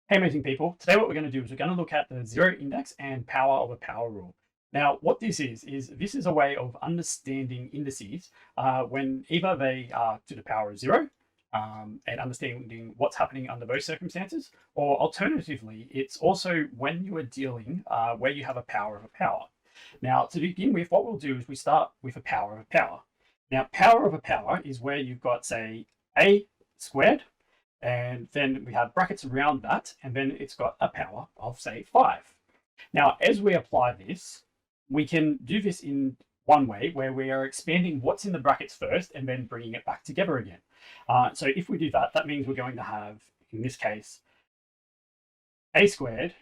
Hey, amazing people. Today, what we're going to do is we're going to look at the zero index and power of a power rule. Now, what this is this is a way of understanding indices when either they are to the power of zero and understanding what's happening under those circumstances, or alternatively, it's also when you are dealing where you have a power of a power. Now, to begin with, what we'll do is we start with a power of a power. Now, power of a power is where you've got, say, a squared, and then we have brackets around that, and then it's got a power of, say, 5. Now, as we apply this, we can do this in one way where we are expanding what's in the brackets first and then bringing it back together again. So if we do that, that means we're going to have, in this case, a squared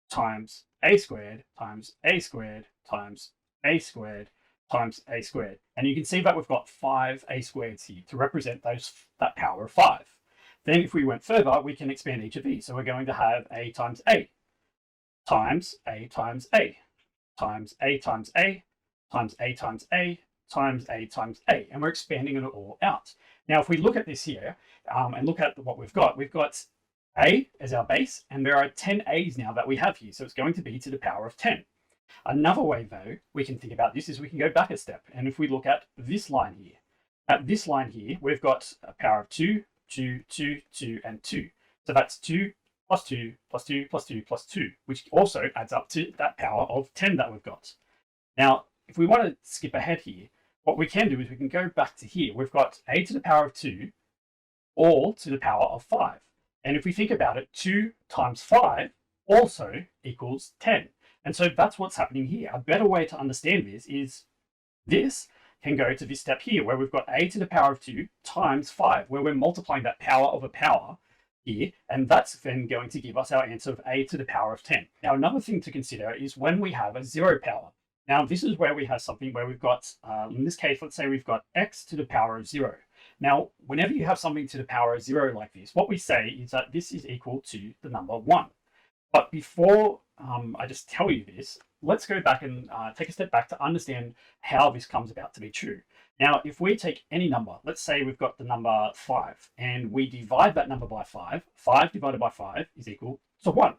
times a squared times a squared times a squared times a squared. And you can see that we've got 5 a squareds here to represent that power of 5. Then if we went further, we can expand each of these. So we're going to have a times a times a times a times a times a times a times a times a times a. And we're expanding it all out. Now, if we look at this here and look at what we've got a as our base, and there are 10 a's now that we have here. So it's going to be to the power of 10. Another way, though, we can think about this is we can go back a step. And if we look at this line here, we've got a power of 2, 2, 2, 2, and 2. So that's 2 plus 2 plus 2 plus 2 plus 2, which also adds up to that power of 10 that we've got. Now, if we want to skip ahead here, what we can do is we can go back to here. We've got a to the power of 2 all to the power of 5. And if we think about it, 2 times 5 also equals 10. And so that's what's happening here. A better way to understand this is this can go to this step here where we've got a to the power of 2 times 5, where we're multiplying that power of a power here, and that's then going to give us our answer of a to the power of 10. Now, another thing to consider is when we have a zero power. Now, this is where we have something where we've got, in this case, let's say we've got x to the power of 0. Now, whenever you have something to the power of 0 like this, what we say is that this is equal to the number 1. But before I just tell you this, let's go back and take a step back to understand how this comes about to be true. Now, if we take any number, let's say we've got the number 5, and we divide that number by 5, 5 divided by 5 is equal to 1.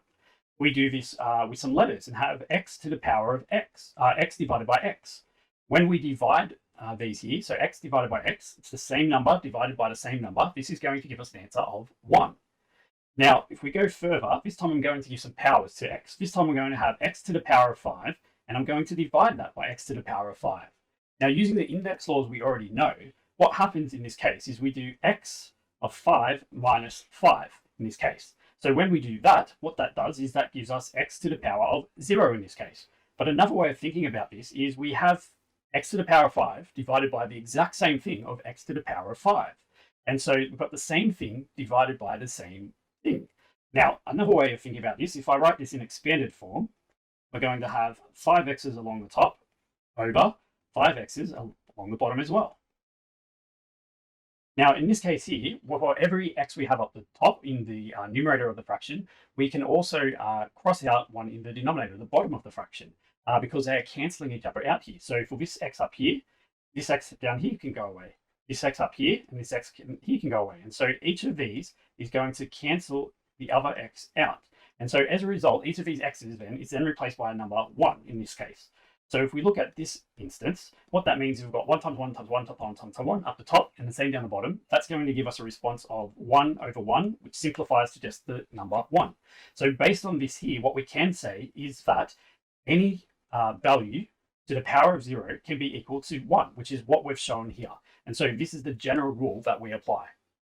We do this with some letters and have x to the power of x, x divided by x. When we divide these here, so x divided by x, it's the same number divided by the same number. This is going to give us an answer of 1. Now, if we go further, this time I'm going to give some powers to x. This time we're going to have x to the power of 5, and I'm going to divide that by x to the power of 5. Now, using the index laws we already know, what happens in this case is we do x of 5 minus 5 in this case. So when we do that, what that does is that gives us x to the power of 0 in this case. But another way of thinking about this is we have x to the power of 5 divided by the exact same thing of x to the power of 5. And so we've got the same thing divided by the same thing. Now, another way of thinking about this, if I write this in expanded form, we're going to have 5x's along the top over 5x's along the bottom as well. Now, in this case here, for every x we have up the top in the numerator of the fraction, we can also cross out one in the denominator, the bottom of the fraction, because they are cancelling each other out here. So for this x up here, this x down here can go away. This x up here and this x here can go away. And so each of these is going to cancel the other x out. And so as a result, each of these x's then is then replaced by a number 1 in this case. So if we look at this instance, what that means is we've got 1 times 1 times 1 times 1 times 1 up the top and the same down the bottom. That's going to give us a response of 1 over 1, which simplifies to just the number 1. So based on this here, what we can say is that any value to the power of 0 can be equal to 1, which is what we've shown here. And so this is the general rule that we apply.